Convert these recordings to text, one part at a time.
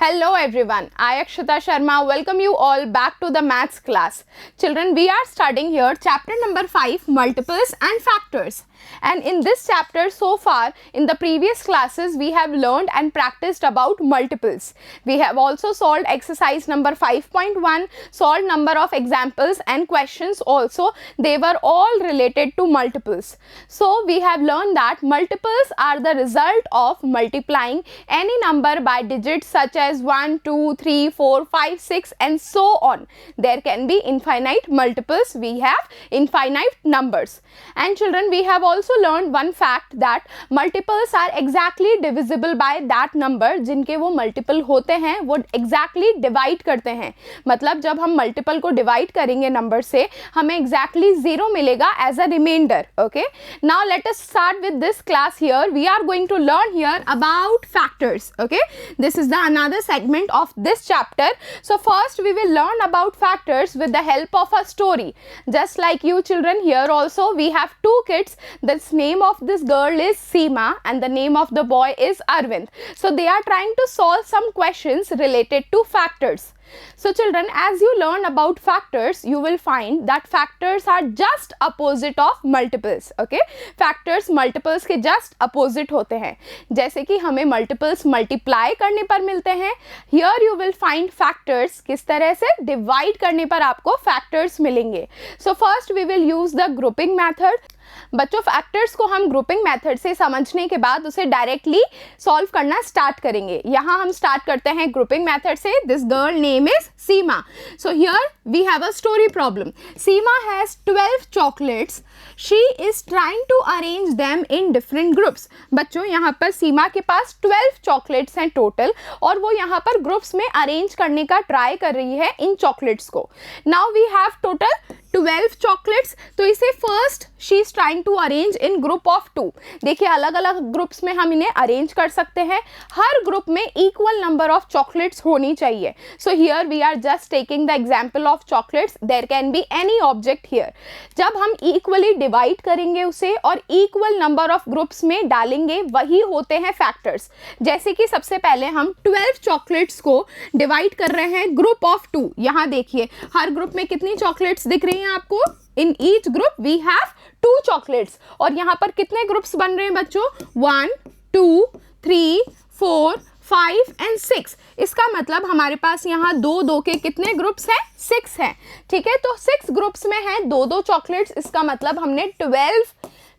Hello everyone, I Akshita Sharma welcome you all back to the maths class. Children, we are studying here chapter number 5 multiples and factors. And in this chapter so far in the previous classes we have learned and practiced about multiples. We have also solved exercise number 5.1, solved number of examples and questions also. They were all related to multiples. So we have learned that multiples are the result of multiplying any number by digits such as 1, 2, 3, 4, 5, 6 and so on. There can be infinite multiples. We have infinite numbers. And children, we have also learned one fact that multiples are exactly divisible by that number जिनके वो multiple होते हैं वो exactly divide करते हैं. मतलब जब हम multiple को divide करेंगे number से हमें exactly 0 मिलेगा as a remainder. Okay. Now let us start with this class here. We are going to learn here about factors. Okay. This is the another segment of this chapter. So first we will learn about factors with the help of a story. Just like you children, here also we have two kids. The name of this girl is Seema and the name of the boy is Arvind. So they are trying to solve some questions related to factors. So children, as you learn about factors, you will find that factors are just opposite of multiples. Okay, factors multiples के just opposite होते हैं. जैसे कि हमें multiples multiply करने पर मिलते हैं, here you will find factors किस तरह से divide करने पर आपको factors मिलेंगे. So first we will use the grouping method. बच्चों, फैक्टर्स को हम ग्रुपिंग मेथड से समझने के बाद उसे डायरेक्टली सॉल्व करना स्टार्ट करेंगे. यहाँ हम स्टार्ट करते हैं ग्रुपिंग मेथड से. This girl name is Seema. So here we have a story problem. Seema has 12 chocolates. She is trying to arrange them in different groups. बच्चों, यहाँ पर सीमा के पास 12 चॉकलेट्स हैं टोटल और वो यहाँ पर ग्रुप्स में अरेंज करने का ट्राई कर रही है इन चॉकलेट्स को. Now we have total 12 chocolates. तो इसे first she is trying to arrange in group of 2. देखिए, अलग अलग ग्रुप्स में हम इन्हें अरेंज कर सकते हैं. हर ग्रुप में इक्वल नंबर ऑफ चॉकलेट्स होनी चाहिए. So here we are just taking the example of chocolates. There can be any object here. जब हम इक्वली डिवाइड करेंगे उसे और इक्वल नंबर ऑफ ग्रुप्स में डालेंगे, वही होते हैं फैक्टर्स. जैसे कि सबसे पहले हम 12 चॉकलेट्स को डिवाइड कर रहे हैं ग्रुप ऑफ 2. यहाँ देखिए, हर ग्रुप में कितनी चॉकलेट्स दिख रही हैं आपको? In each group we have 2 chocolates. और यहाँ पर कितने ग्रुप्स बन रहे हैं बच्चों? 1, 2, 3, 4, 5 एंड 6. इसका मतलब हमारे पास यहाँ 2 के कितने ग्रुप्स हैं? 6 हैं. ठीक है, तो 6 ग्रुप्स में हैं 2 चॉकलेट्स. इसका मतलब हमने 12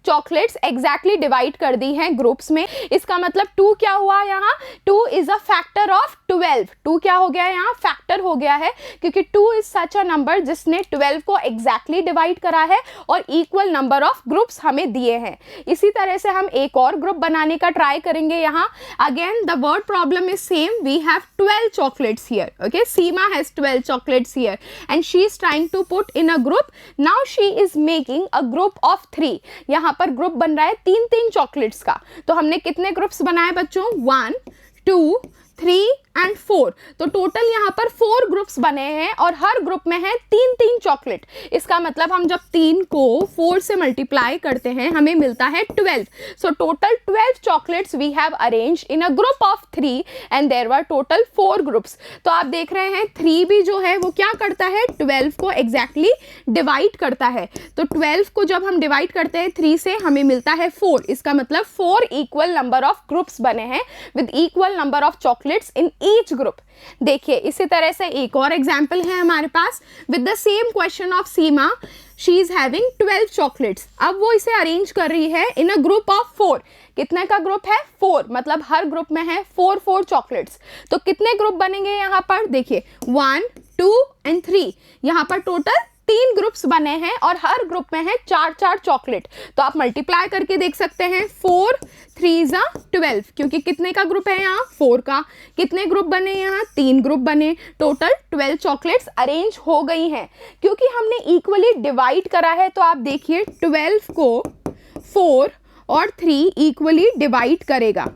चॉकलेट्स एग्जैक्टली डिवाइड कर दी हैं ग्रुप्स में. इसका मतलब 2 क्या हुआ यहाँ? 2 इज अ फैक्टर ऑफ 12. 2 क्या हो गया यहाँ? फैक्टर हो गया है, क्योंकि 2 इज सच अ नंबर जिसने 12 को एग्जैक्टली डिवाइड करा है और इक्वल नंबर ऑफ ग्रुप्स हमें दिए हैं. इसी तरह से हम एक और ग्रुप बनाने का ट्राई करेंगे. यहाँ again the word problem is same. We have 12 chocolates here. Okay, Seema has 12 chocolates here and she is trying to put in a group. Now she is making a group of 3. यहाँ पर group बन रहा है 3 chocolates का. तो हमने कितने groups बनाए बच्चों? 1, 2, 3 एंड 4. तो टोटल यहाँ पर 4 ग्रुप्स बने हैं और हर ग्रुप में है 3 चॉकलेट. इसका मतलब हम जब 3 को 4 से मल्टीप्लाई करते हैं हमें मिलता है 12. So total 12 chocolates we have arrange in a group of 3 and there were total 4 groups. तो आप देख रहे हैं 3 भी जो है वो क्या करता है? 12 को एग्जैक्टली डिवाइड करता है. तो 12 को जब हम डिवाइड करते हैं 3 से हमें मिलता है 4. इसका मतलब 4 इक्वल नंबर ऑफ ग्रुप्स बने हैं with equal number of chocolates in each group. देखिए, इसी तरह से एक और एग्जाम्पल है हमारे पास with the same question of Seema. She is having 12 chocolates. अब वो इसे अरेंज कर रही है इन अ ग्रुप ऑफ 4. कितने का ग्रुप है? 4. मतलब हर ग्रुप में है 4 चॉकलेट्स. तो कितने ग्रुप बनेंगे यहाँ पर? देखिए, 1, 2 एंड 3. यहाँ पर टोटल 3 ग्रुप्स बने हैं और हर ग्रुप में है 4 चॉकलेट. तो आप मल्टीप्लाई करके देख सकते हैं. 4, 3 12. क्योंकि कितने का ग्रुप है यहाँ? 4 का. कितने ग्रुप बने यहाँ? 3 ग्रुप बने. टोटल 12 चॉकलेट्स अरेंज हो गई हैं. क्योंकि हमने इक्वली डिवाइड करा है तो आप देखिए 12 को 4 और 3 इक्वली डिवाइड करेगा.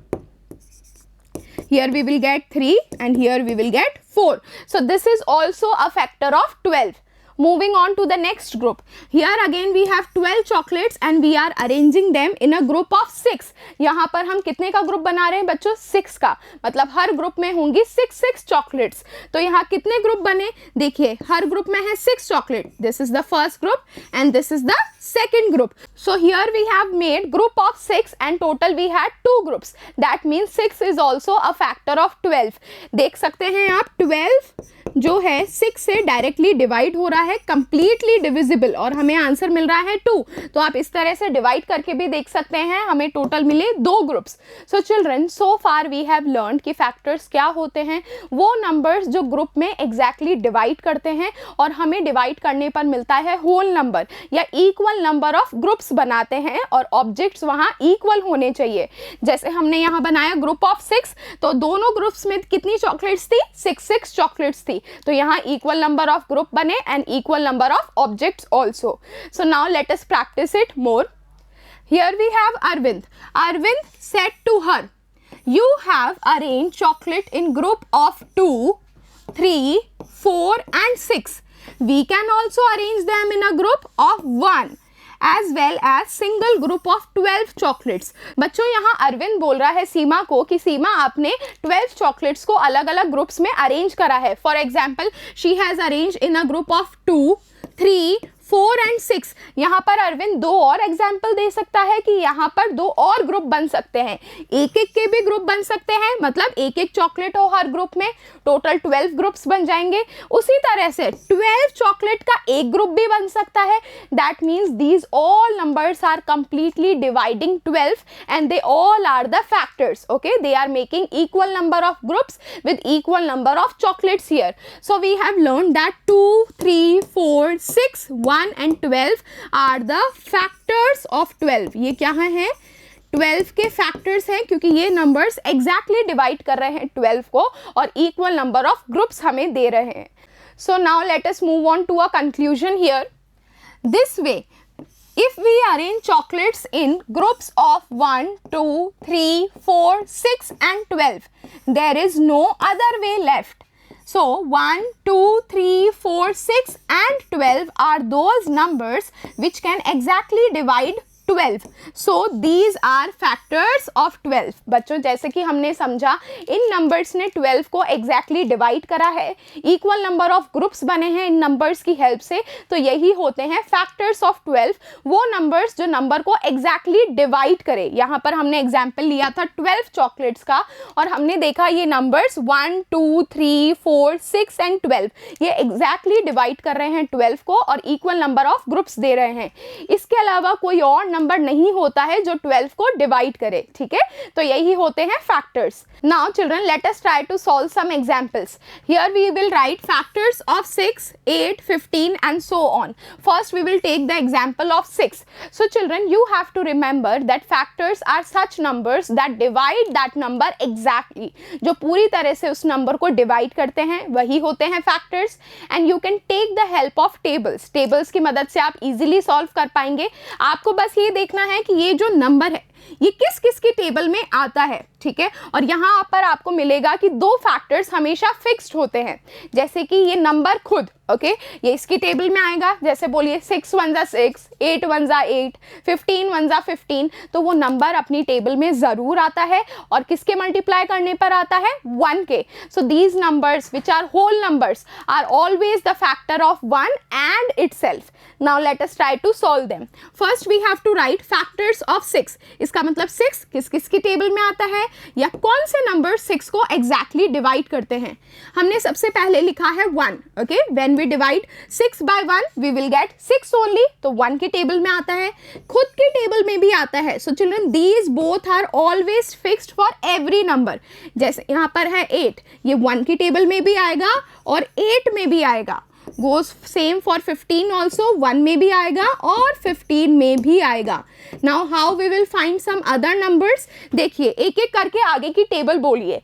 Here we will get 3 and here we will get 4. So this is also a factor of 12. Moving on to the next group. Here again we have 12 chocolates and we are arranging them in a group of 6. यहाँ पर हम कितने का group बना रहे हैं बच्चों? 6 का, मतलब हर ग्रुप में होंगी 6 चॉकलेट्स. तो यहाँ कितने ग्रुप बने? देखिए हर ग्रुप में है 6 chocolate. This is the first group and this is the second group. So here we have made group of 6 and total we had 2 groups. That means 6 is also a factor of 12. देख सकते हैं आप 12 जो है 6 से directly divide हो रहा है, कंप्लीटली डिविजिबल, और हमें आंसर मिल रहा है 2. तो आप इस तरह से डिवाइड करके भी देख सकते हैं, हमें टोटल मिले 2 groups. So children, so far we have learn कि फैक्टर्स क्या होते हैं. वो नंबर्स जो ग्रुप में एग्जैक्टली डिवाइड करते हैं और हमें डिवाइड करने पर मिलता है होल नंबर या इक्वल नंबर ऑफ ग्रुप्स बनाते हैं, और ऑब्जेक्ट्स वहाँ इक्वल होने चाहिए. जैसे हमने यहाँ बनाया ग्रुप ऑफ 6, तो दोनों ग्रुप्स में कितनी चॉकलेट्स थी? 6 चॉकलेट्स थी. तो यहाँ इक्वल नंबर ऑफ ग्रुप बने and equal number of objects also. So now let us practice it more. Here we have Arvind. Arvind said to her, you have arranged chocolate in group of 2, 3, 4 and 6. We can also arrange them in a group of 1 as well as single group of 12 chocolates. बच्चों यहाँ अरविंद बोल रहा है सीमा को कि सीमा आपने 12 chocolates को अलग अलग ग्रुप्स में अरेंज करा है. For example she has arrange in a group of 2, 3, 4 and 6. यहाँ पर अरविंद 2 और एग्जाम्पल दे सकता है कि यहाँ पर 2 और ग्रुप बन सकते हैं. एक के भी ग्रुप बन सकते हैं, मतलब एक चॉकलेट हो हर ग्रुप में, टोटल 12 ग्रुप्स बन जाएंगे. उसी तरह से 12 चॉकलेट का एक ग्रुप भी बन सकता है. That means these all numbers are completely dividing 12 and they all are the factors. Okay, they are making equal number of groups with equal number of chocolates here. So we have learn that 2, 3, 4, 6, 1 and 12 are the factors of 12. ये क्या है? 12 के factors हैं, क्योंकि ये numbers exactly divide कर रहे हैं 12 को और इक्वल नंबर ऑफ ग्रुप्स हमें दे रहे हैं. So now let us move on to a conclusion here. This way, if we arrange chocolates in groups of 1, 2, 3, 4, 6 and 12, there is no other way left. So 1, 2, 3, 4, 6 and 12 are those numbers which can exactly divide 12. So these are factors of 12. बच्चों जैसे कि हमने समझा इन numbers ने 12 को exactly divide करा है, equal number of groups बने हैं इन नंबर्स की हेल्प से. तो यही होते हैं फैक्टर्स ऑफ 12, वो नंबर्स जो नंबर को एग्जैक्टली डिवाइड करे. यहाँ पर हमने एग्जाम्पल लिया था 12 चॉकलेट्स का और हमने देखा ये नंबर्स 1, 2, 3, 4, 6 एंड 12 ये एग्जैक्टली डिवाइड कर रहे हैं 12 को और equal number of groups they रहे हैं. इसके अलावा कोई और नंबर नहीं होता है जो 12 को डिवाइड करे. ठीक है, तो यही होते हैं factors. Now children, let us try to solve some examples. Here we will write factors of 6, 8, 15 and so on. First we will take the example of 6. So children, you have to remember that factors are such numbers that divide that number exactly. जो पूरी तरह से उस number को divide करते हैं वही होते हैं factors. And you can take the help of tables. Tables की मदद से आप इजीली सॉल्व कर पाएंगे. आपको बस ये देखना है कि ये जो नंबर है ये किस किस की टेबल में आता है. ठीक है, और यहाँ पर आपको मिलेगा कि 2 फैक्टर्स हमेशा फिक्स्ड होते हैं. जैसे कि ये नंबर खुद, ओके, ये इसकी टेबल में आएगा. जैसे बोलिए 6 1 जा 6, 8 1 जा 8, 15 1 जा 15. तो वो नंबर अपनी टेबल में ज़रूर आता है और किसके मल्टीप्लाई करने पर आता है? 1 के. So these numbers which are whole numbers are always the factor of 1 and itself. Now let us try to solve them. First we have to write factors of 6. इसका मतलब 6 किस किस की टेबल में आता है या कौन से नंबर 6 को एग्जैक्टली डिवाइड करते हैं. हमने सबसे पहले लिखा है 1. Okay, when we divide 6 by 1 we will get 6 only. तो 1 की टेबल में आता है, खुद की टेबल में भी आता है. So children, these both are always fixed for every number. जैसे यहाँ पर है 8, ये 1 की टेबल में भी आएगा और 8 में भी आएगा. गोज सेम फॉर 15 ऑल्सो, 1 में भी आएगा और 15 में भी आएगा. Now how we will find some other numbers. देखिए एक एक करके आगे की टेबल बोलिए.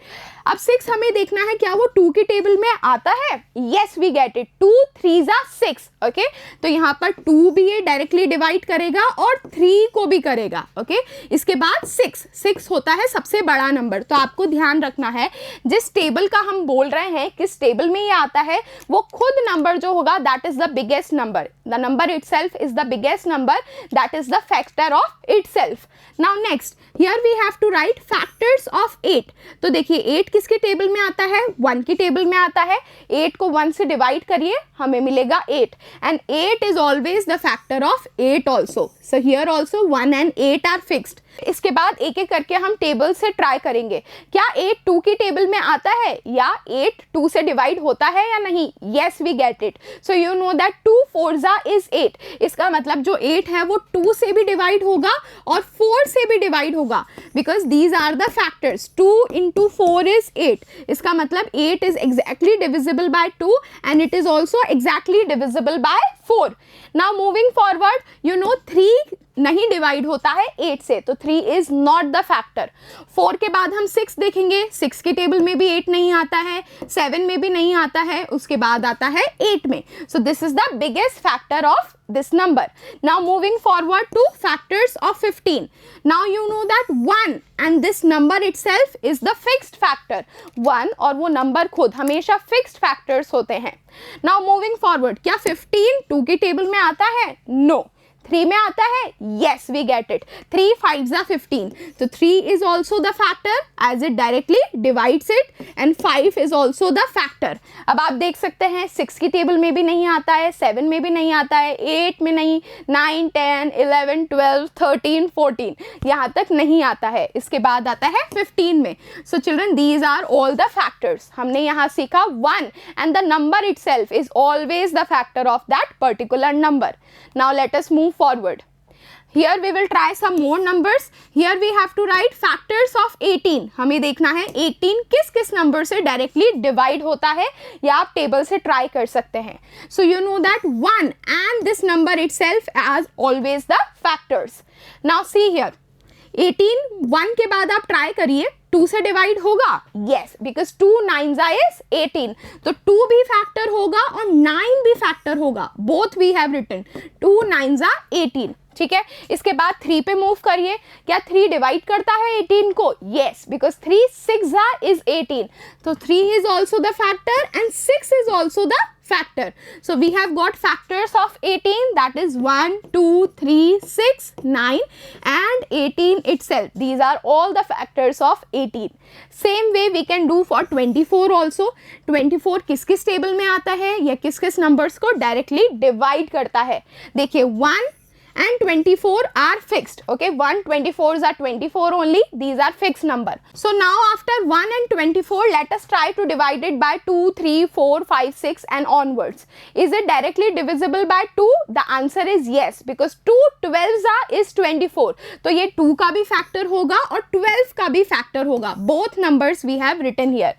अब 6 हमें देखना है क्या वो 2 की टेबल में आता है? यस, वी गेट इट, 2 3 जा 6, ओके। तो यहाँ पर 2 भी ये डायरेक्टली डिवाइड करेगा और 3 को भी करेगा, ओके। इसके बाद 6 होता है सबसे बड़ा नंबर। तो आपको ध्यान रखना है जिस टेबल का हम बोल रहे हैं, किस टेबल में ये आता है, वो खुद नंबर जो होगा that is the biggest number, the number itself is the biggest number, that is the factor of itself. Now next, here we have to write factors of 8। तो देखिए 8 किसके टेबल में आता है? 1 की टेबल में आता है। 8 को 1 से डिवाइड करिए, हमें मिलेगा 8, and 8 is always the factor of 8 also. So here also 1 and 8 are fixed. इसके बाद एक एक करके हम टेबल से ट्राई करेंगे, क्या 8 2 की टेबल में आता है या 8 2 से डिवाइड होता है या नहीं? Yes, we get it. So you know that 2 4 जा इज 8। इसका मतलब जो 8 है वो 2 से भी डिवाइड होगा और 4 से भी डिवाइड होगा, because these are the factors. 2 into 4 is 8। इसका मतलब 8 is exactly divisible by 2 and it is also exactly divisible by 4। Now moving forward, you know 3 नहीं डिवाइड होता है 8 से, तो 3 इज नॉट द फैक्टर। 4 के बाद हम 6 देखेंगे, 6 की टेबल में भी 8 नहीं आता है, 7 में भी नहीं आता है, उसके बाद आता है 8 में। सो this is the biggest factor of this number. Now moving forward to factors of 15. Now you know that 1 and this number itself is the fixed factor. 1 और वो number खुद हमेशा fixed factors होते हैं। Now moving forward, क्या 15 2 की table में आता है? No. 3 में आता है? Yes, we get it. 3 5 जा 15. तो 3 is also the factor as it directly divides it and 5 is also the factor. अब आप देख सकते हैं 6 की टेबल में भी नहीं आता है, 7 में भी नहीं आता है, 8 में नहीं, 9 10 11 12 13 14 यहाँ तक नहीं आता है। इसके बाद आता है 15 में। So children, these are all the factors. हमने यहाँ सीखा 1 and the number itself is always the factor of that particular number. Now let us move forward. Here we will try some more numbers. Here we have to write factors of 18. हमें देखना है 18 किस किस number से directly divide होता है, या आप टेबल से ट्राई कर सकते हैं। So you know that 1 and this number itself as always the factors. Now see here, 18 1 के बाद आप ट्राई करिए, 2 से डिवाइड होगा? Yes, because 2 9 is 18. तो 2 भी फैक्टर होगा और 9 भी फैक्टर होगा। Both we have written. 2 9 18. ठीक है, इसके बाद 3 पे मूव करिए, क्या 3 डिवाइड करता है 18 को? Yes, because 3 6 is 18. तो 3 is also the factor and 6 is also the factor. So we have got factors of 18, that is 1 2 3 6 9 and 18 itself. These are all the factors of 18. Same way we can do for 24 also. 24 किस किस table में आता है या किस किस numbers को directly divide करता है? देखिए 1 and 24 are fixed. Okay, 1 24s are 24 only. These are fixed number. So now after 1 and 24, let us try to divide it by 2 3 4 5 6 and onwards. Is it directly divisible by 2? The answer is yes, because 2 12s is 24. तो ये 2 का भी factor होगा और 12 का भी factor होगा। Both numbers we have written here.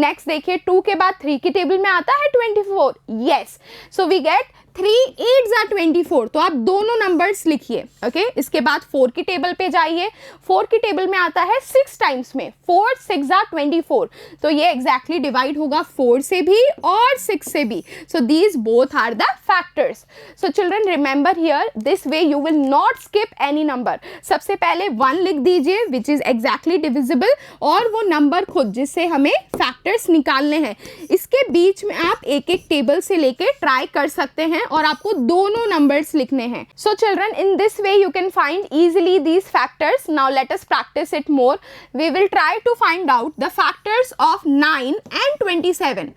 Next देखिए 2 के बाद 3 की टेबल में आता है 24. Yes. So we get 3 8s are 24. तो आप दोनों नंबर्स लिखिए। ओके, इसके बाद 4 की टेबल पे जाइए। 4 की टेबल में आता है 6 टाइम्स में, 4 6 are 24. तो ये एग्जैक्टली डिवाइड होगा 4 से भी और 6 से भी। So these both are the factors. So children remember here, this way you will not skip any number. सबसे पहले 1 लिख दीजिए विच इज एग्जैक्टली डिविजिबल, और वो नंबर खुद जिससे हमें फैक्टर्स निकालने हैं। इसके बीच में आप एक एक टेबल से लेके ट्राई कर सकते हैं और आपको दोनों नंबर्स लिखने हैं। So children, in this way you can find easily these factors. Now let us practice it more. We will try to find out the factors of 9 and 27.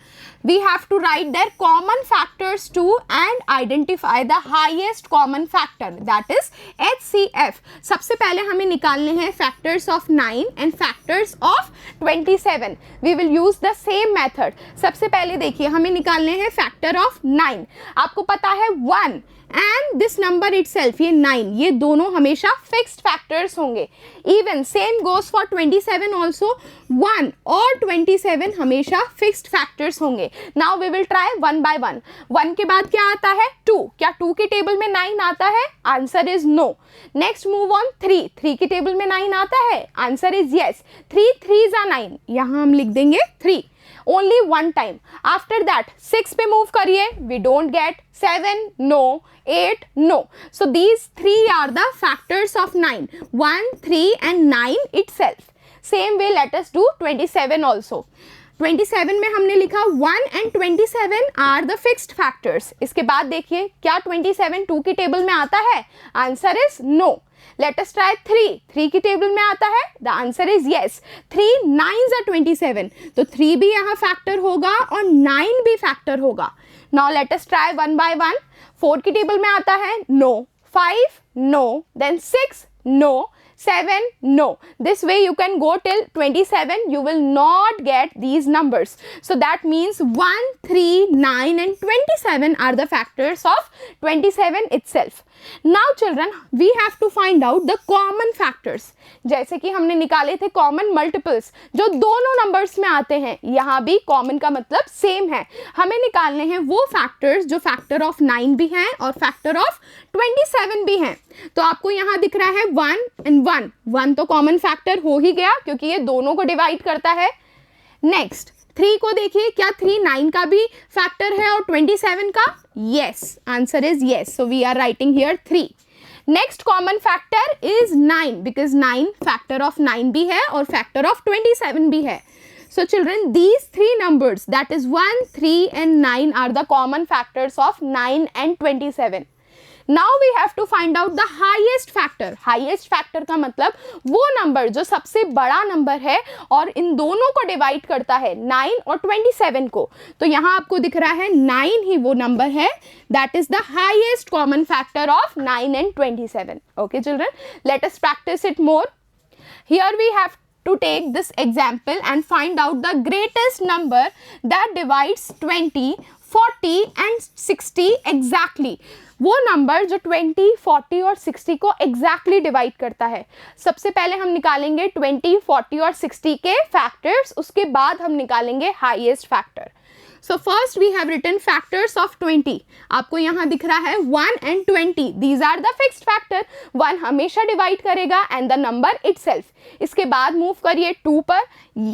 We have to write their common factors too and identify the highest common factor, that is HCF. सबसे पहले हमें निकालने हैं factors of 9 and factors of 27. We will use the same method. सबसे पहले देखिए हमें निकालने हैं factor of 9. आपको पता है 1 एंड दिस नंबर इटसेल्फ, ये 9, ये दोनों हमेशा फिक्स्ड फैक्टर्स होंगे. Even same goes for 27 also. 1 और 27 हमेशा फिक्स्ड फैक्टर्स होंगे. Now we will try one by one. 1 के बाद क्या आता है? 2. क्या 2 के टेबल में 9 आता है? Answer is no. Next move on 3. 3 के टेबल में 9 आता है? Answer is yes. 3 3s are 9. यहाँ हम लिख देंगे 3. Only one time. After that 6 पे मूव करिए. We don't get 7, no. 8, no. So these 3 are the factors of 9. 1, 3 and 9 itself. Same way let us do 27 also. 27 में हमने लिखा 1 and 27 are the fixed factors. इसके बाद देखिए क्या 27 2 की टेबल में आता है? Answer is no. Let us try 3. 3 की टेबल में आता है? The answer is yes. 3 9s are 27. तो 3 भी यहाँ फैक्टर होगा और 9 भी फैक्टर होगा. Now let us try one by one. 4 की टेबल में आता है? No. 5 no. Then 6 no. 7 no. This way you can go till 27. You will not get these numbers. So that means 1, 3, 9 and 27 are the factors of 27 itself. Now children, we have to find out the common factors. जैसे कि हमने निकाले थे common multiples जो दोनों numbers में आते हैं. यहाँ भी कॉमन का मतलब सेम है. हमें निकालने हैं वो फैक्टर्स जो फैक्टर ऑफ 9 भी हैं और फैक्टर ऑफ 27 भी हैं. तो आपको यहाँ दिख रहा है 1 and 1. 1 तो कॉमन फैक्टर हो ही गया क्योंकि ये दोनों को डिवाइड करता है. नेक्स्ट 3 को देखिए, क्या 3 9 का भी फैक्टर है और 27 का? Yes, answer is yes. So we are writing here 3. Next common factor is 9 because 9 factor of 9 भी है और फैक्टर ऑफ 27 भी है. So children, these 3 numbers, that is 1, 3 and 9 are the common factors of 9 and 27. Now we have to find out the highest factor. Highest factor का मतलब वो number जो सबसे बड़ा नंबर है और इन दोनों को डिवाइड करता है 9 और 27 को. तो यहाँ आपको दिख रहा है 9 ही वो नंबर है. That is the highest common factor of 9 and 27. Okay children, let us practice it more. Here we have to take this example and find out the greatest number that divides 20, 40 and 60 exactly. वो number जो 20, 40 और 60 को exactly divide करता है. सबसे पहले हम निकालेंगे 20, 40 और 60 के फैक्टर्स. उसके बाद हम निकालेंगे highest factor. So first we have written factors of 20. आपको यहाँ दिख रहा है 1 and 20. These are the fixed factor. 1 हमेशा डिवाइड करेगा and the number itself. इसके बाद मूव करिए 2 पर.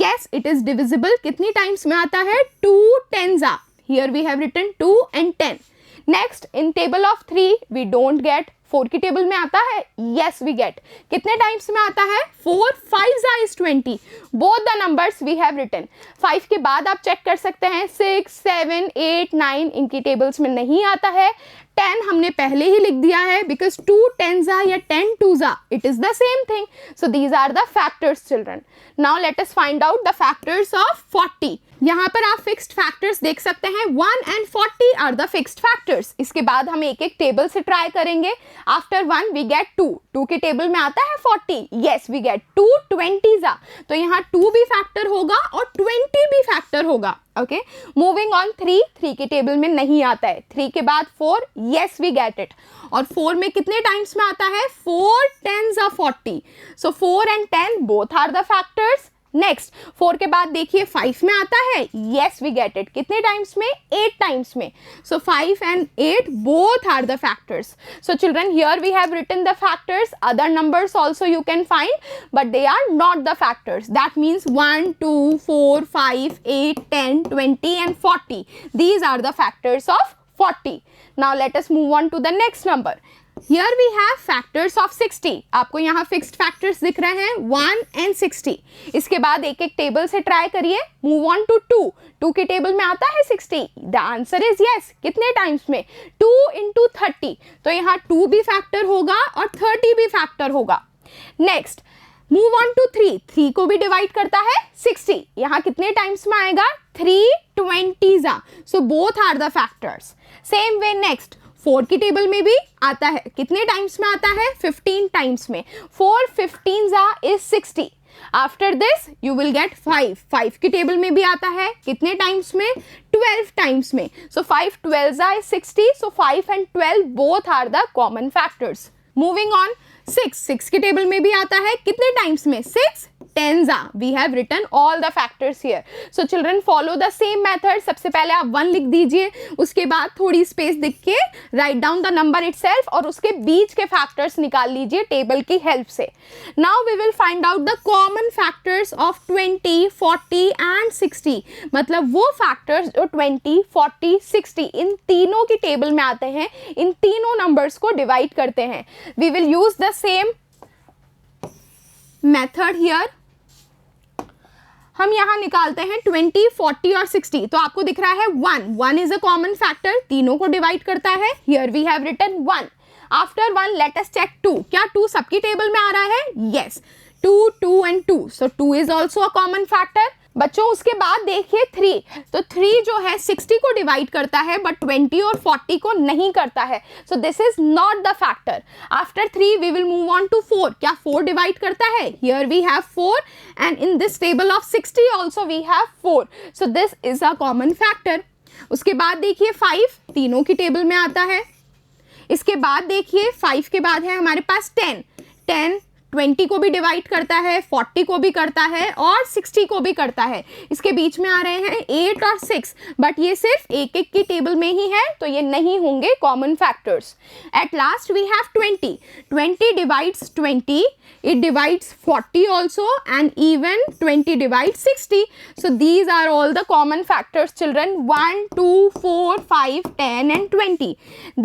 Yes, it is divisible. कितनी टाइम्स में आता है? 2 10s are. Here we have written 2 and 10. Next, in table of 3, we don't get. 4 की टेबल में आता है? Yes, we get. कितने टाइम्स में आता है? 4 5s is 20. Both the numbers we have written. 5 के बाद आप चेक कर सकते हैं 6, 7, 8, 9 इनकी टेबल्स में नहीं आता है. 10 हमने पहले ही लिख दिया है because 2 10s are या 10 2s are. It is the same thing. So these are the factors children. Now let us find out the factors of 40. यहाँ पर आप फिक्स्ड फैक्टर्स देख सकते हैं. 1 and 40 are the fixed factors. इसके बाद हम एक एक टेबल से ट्राई करेंगे. After 1 we get 2. 2 के टेबल में आता है 40. Yes, we get 2 20s are. तो यहाँ 2 भी फैक्टर होगा और 20 भी फैक्टर होगा. Okay, moving on 3. 3 के टेबल में नहीं आता है. 3 के बाद 4. Yes, we get it. और 4 में कितने टाइम्स में आता है? 4 10s are 40. So 4 and 10 both are the factors. Next 4 के बाद देखिए 5 में आता है. Yes, we get it. कितने टाइम्स में? 8 टाइम्स में. So 5 and 8 both are the factors. So children, here we have written the factors. Other numbers also you can find, but they are not the factors. That means 1, 2, 4, 5, 8, 10, 20 and 40. These are the factors of 40. Now let us move on to the next number. Here we have factors of 60. आपको यहाँ fixed factors दिख रहे हैं 1 and 60. इसके बाद एक एक table से ट्राई करिए. Move on to 2. 2 के टेबल में आता है 60. The answer is yes. कितने टाइम्स में? 2 into 30. तो यहाँ 2 भी फैक्टर होगा और 30 भी फैक्टर होगा. Next move on to 3. 3 को भी डिवाइड करता है 60. यहाँ कितने टाइम्स में आएगा? 3 20s are. So both are the factors. Same way next 4 की टेबल में भी आता है. कितने टाइम्स में आता है? 15 टाइम्स में. 4 15s are is 60. After this you will get 5. 5 की टेबल में भी आता है कितने टाइम्स में? 12 टाइम्स में. So 5 12s are 60. So 5 and 12 both are the common factors. Moving on, 6 की टेबल में भी आता है कितने टाइम्स में? 6 10s are. We have written all the factors here. So children follow the same method. सबसे पहले आप 1 लिख दीजिए, उसके बाद थोड़ी स्पेस दिख के write down the number itself और उसके बीच के फैक्टर्स निकाल लीजिए टेबल की हेल्प से. Now we will find out the common factors of 20, 40 and 60. मतलब वो फैक्टर्स जो 20, 40, 60 इन तीनों की टेबल में आते हैं, इन तीनों नंबर्स को डिवाइड करते हैं. We will use the same method here. हम यहाँ निकालते हैं 20, 40 और 60. तो आपको दिख रहा है 1 इज अ कॉमन फैक्टर, तीनों को डिवाइड करता है. Here we have written 1. After 1 let us check 2. क्या 2 सबकी टेबल में आ रहा है? Yes, 2, 2 and 2. So 2 is also a common factor. बच्चों उसके बाद देखिए 3. तो 3 जो है 60 को डिवाइड करता है बट 20 और 40 को नहीं करता है. So this is not the factor. After 3 we will move on to 4. क्या 4 डिवाइड करता है? Here we have 4 and in this table of 60 also we have 4. So this is a common factor. उसके बाद देखिए 5 तीनों की टेबल में आता है. इसके बाद देखिए 5 के बाद है हमारे पास 10. 20 को भी डिवाइड करता है, 40 को भी करता है और 60 को भी करता है. इसके बीच में आ रहे हैं 8 और 6 बट ये सिर्फ एक एक की टेबल में ही है तो ये नहीं होंगे common factors. At last we have 20. 20 divides 20, it divides 40 also and even 20 divides 60. So these are all the common factors children, 1, 2, 4, 5, 10 and 20.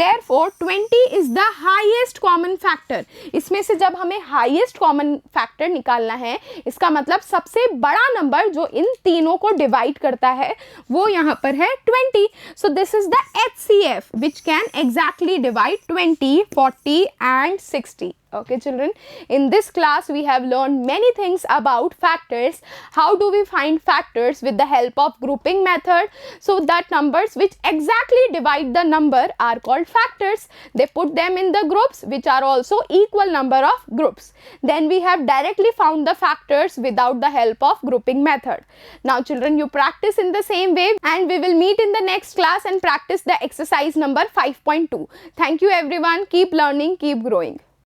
Therefore 20 is the highest common factor. इसमें से जब हमें highest common factor निकालना है, इसका मतलब सबसे बड़ा नंबर जो इन तीनों को डिवाइड करता है वो यहाँ पर है 20. So this is the HCF which can exactly divide 20, 40 and 60. Okay children, in this class we have learned many things about factors. How do we find factors with the help of grouping method? So that numbers which exactly divide the number are called factors. They put them in the groups which are also equal number of groups. Then we have directly found the factors without the help of grouping method. Now children, you practice in the same way and we will meet in the next class and practice the exercise number 5.2. Thank you everyone. Keep learning, keep growing.